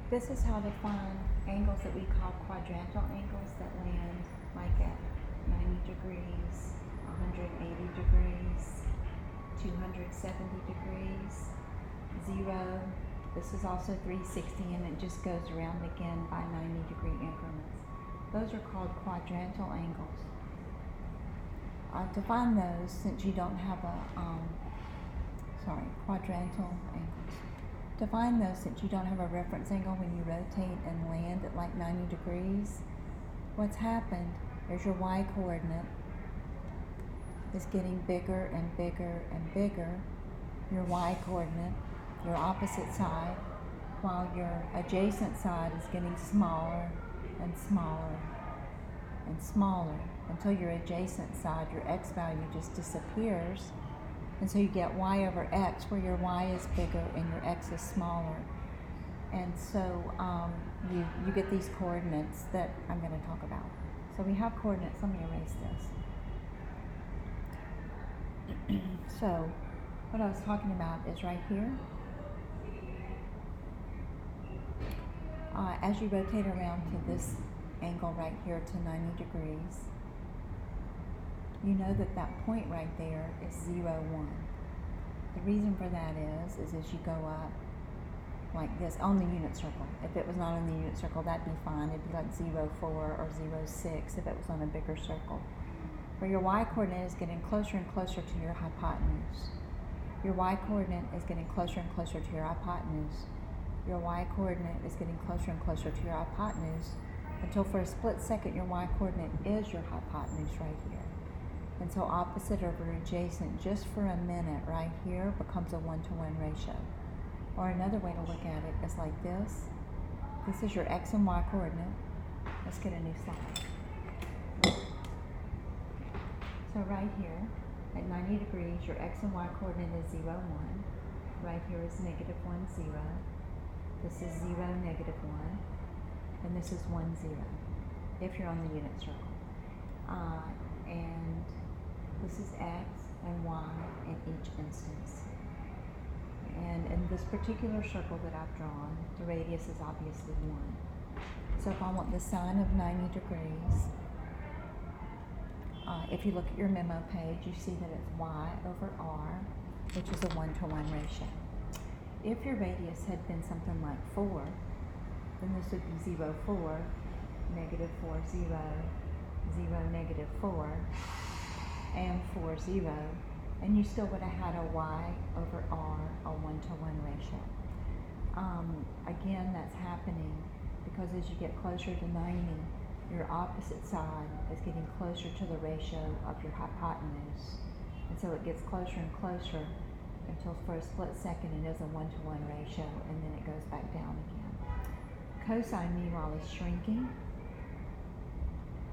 This is how to find angles that we call quadrantal angles that land like at 90 degrees, 180 degrees, 270 degrees, 0. This is also 360 and it just goes around again by 90-degree increments. Those are called quadrantal angles. To find those, since you don't have a, quadrantal angles. To find those, since you don't have a reference angle when you rotate and land at like 90 degrees, what's happened is your y-coordinate is getting bigger and bigger and bigger, your y-coordinate, your opposite side, while your adjacent side is getting smaller and smaller and smaller until your adjacent side, your x value just disappears. And so you get y over x where your y is bigger and your x is smaller. And so you get these coordinates that I'm going to talk about. So we have coordinates. Let me erase this. So what I was talking about is right here. As you rotate around to this angle right here to 90 degrees, you know that that point right there is 0, 1. The reason for that is as you go up like this on the unit circle. If it was not on the unit circle, that'd be fine. It'd be like 0, 4 or 0, 6 if it was on a bigger circle. Where your y-coordinate is getting closer and closer to your hypotenuse. Your y-coordinate is getting closer and closer to your hypotenuse. Your y-coordinate is getting closer and closer to your hypotenuse until for a split second your y-coordinate is your hypotenuse right here. And so opposite over adjacent just for a minute right here becomes a 1-to-1 ratio. Or another way to look at it is like this. This is your x and y coordinate. Let's get a new slide. So right here at 90 degrees your x and y coordinate is 0, 1. Right here is -1, 0. This is 0, -1. And this is 1, 0 if you're on the unit circle. And this is x and y in each instance. And in this particular circle that I've drawn, the radius is obviously 1. So if I want the sine of 90 degrees, if you look at your memo page, you see that it's y over r, which is a 1-to-1 ratio. If your radius had been something like 4, then this would be 0, 4, -4, 0, 0, -4, and 4, 0, and you still would have had a y over r, a 1-to-1 ratio. Again, that's happening because as you get closer to 90, your opposite side is getting closer to the ratio of your hypotenuse. And so it gets closer and closer until for a split second it is a 1-to-1 ratio, and then it goes back down again. Cosine, meanwhile, is shrinking.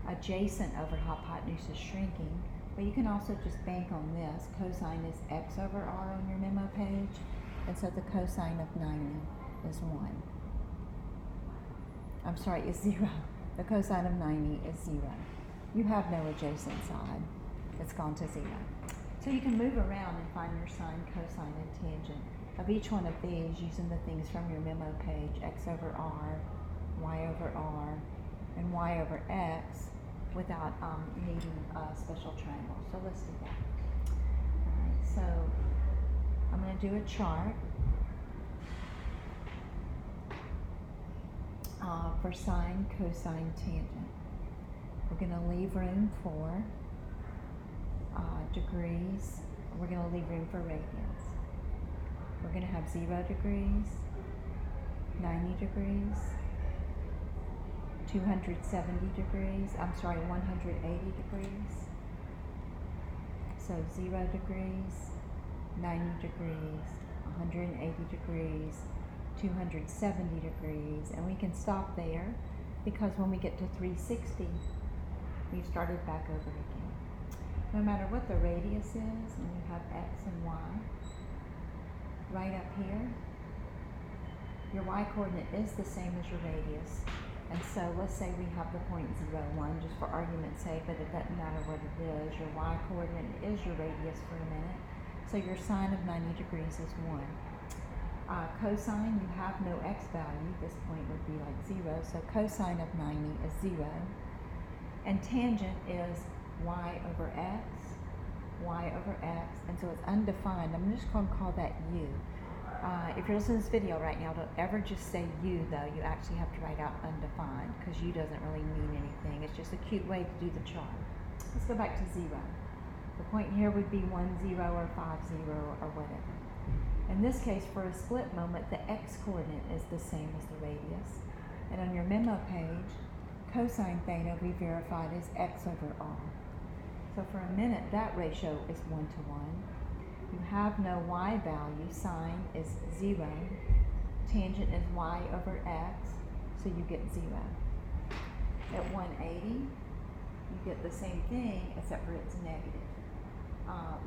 Adjacent over hypotenuse is shrinking, but you can also just bank on this. Cosine is x over r on your memo page, and so the cosine of 90 is 1. I'm sorry, is 0. The cosine of 90 is 0. You have no adjacent side. It's gone to 0. So you can move around and find your sine, cosine, and tangent of each one of these using the things from your memo page, x over r, y over r, and y over x, without needing a special triangle. So let's do that. All right, so I'm going to do a chart for sine, cosine, tangent. We're going to leave room for degrees. We're going to leave room for radians. We're going to have 0 degrees, 90 degrees, 270 degrees, 180 degrees. So 0 degrees, 90 degrees, 180 degrees, 270 degrees, and we can stop there because when we get to 360, we've started back over again. No matter what the radius is, when you have x and y, right up here, your y-coordinate is the same as your radius. And so let's say we have the point 0, 1, just for argument's sake, but it doesn't matter what it is. Your y-coordinate is your radius for a minute. So your sine of 90 degrees is 1. Cosine, you have no x value. This point would be like 0. So cosine of 90 is 0. And tangent is y over x, and so it's undefined. I'm just going to call that u. If you're listening to this video right now, don't ever just say u, though. You actually have to write out undefined, because u doesn't really mean anything. It's just a cute way to do the chart. Let's go back to 0. The point here would be 1, 0, or 5, 0, or whatever. In this case, for a split moment, the x-coordinate is the same as the radius. And on your memo page, cosine theta we verified is x over r. So for a minute, that ratio is 1 to 1. You have no y value. Sine is 0. Tangent is y over x, so you get 0. At 180, you get the same thing, except for it's negative.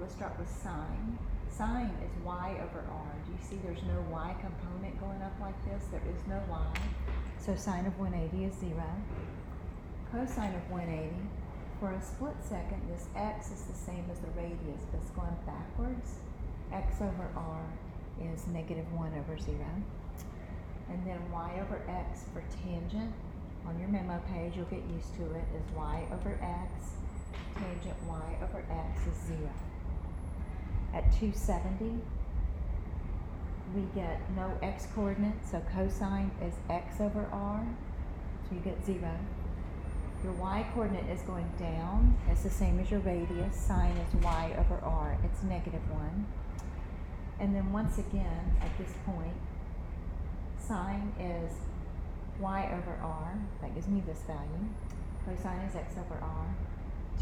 Let's start with sine. Sine is y over r. Do you see there's no y component going up like this? There is no y. So sine of 180 is 0. Cosine of 180, for a split second, this x is the same as the radius, but it's going backwards. X over r is negative 1 over 0. And then y over x for tangent, on your memo page, you'll get used to it, is y over x. Tangent y over x is 0. At 270, we get no x coordinate, so cosine is x over r, so you get 0. Your y coordinate is going down. It's the same as your radius. Sine is y over r. It's negative 1. And then once again, at this point, sine is y over r. That gives me this value. Cosine is x over r.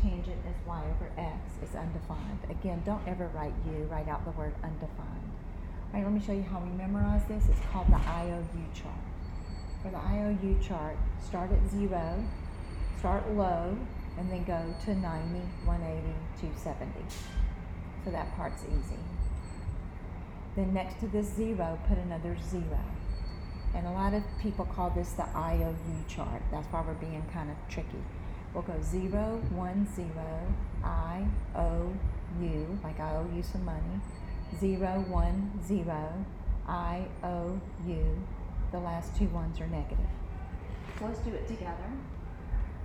Tangent is y over x. It's undefined. Again, don't ever write u. Write out the word undefined. All right, let me show you how we memorize this. It's called the IOU chart. For the IOU chart, start at 0. Start low, and then go to 90, 180, 270. So that part's easy. Then next to this 0, put another 0. And a lot of people call this the IOU chart. That's why we're being kind of tricky. We'll go 0, 1, 0, I, O, U, like I owe you some money. 0, 1, 0, I, O, U. The last two ones are negative. So let's do it together.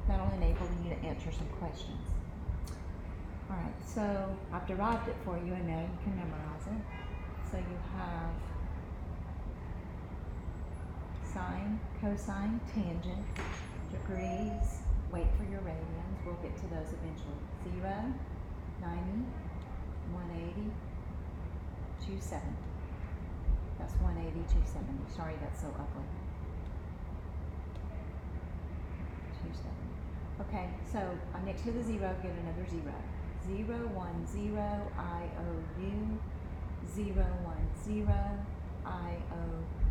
That'll enable you to answer some questions. All right, so I've derived it for you, and now you can memorize it. So you have sine, cosine, tangent, degrees. Wait for your radians. We'll get to those eventually. 0, 90, 180, 270. That's 180, 270. Sorry, that's so ugly. 270. Okay, so next to the 0, get another 0. 0, 1, 0, I, O, U. 0, 1, 0, I, O,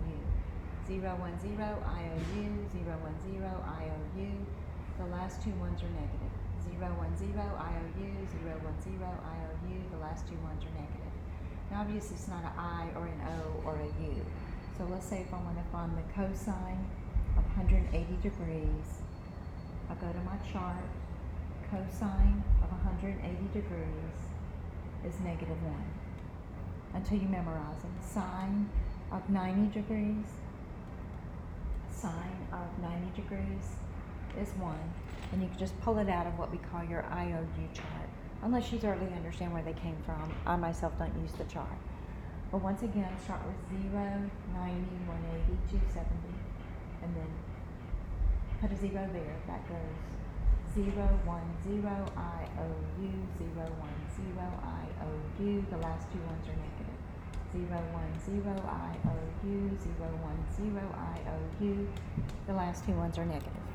U. 0, 1, 0, I, O, U. 0, 1, 0, I, O, U. The last two ones are negative. 0, 1, 0, I, O, U. 0, 1, 0, I, O, U. The last two ones are negative. Now obviously it's not an I or an O or a U. So let's say if I want to find the cosine of 180 degrees, I'll go to my chart. Cosine of 180 degrees is negative 1. Until you memorize them. Sine of 90 degrees. Sine of 90 degrees is 1. And you can just pull it out of what we call your IOU chart. Unless you thoroughly understand where they came from. I myself don't use the chart. But once again, start with 0, 90, 180, 270. And then put a 0 there. That goes 0, 1, 0, I, O, U. 0, 1, 0, I, O, U. The last two ones are negative. 0, 1, 0, I, O, U. 0, 1, 0, I, O, U. The last two ones are negative.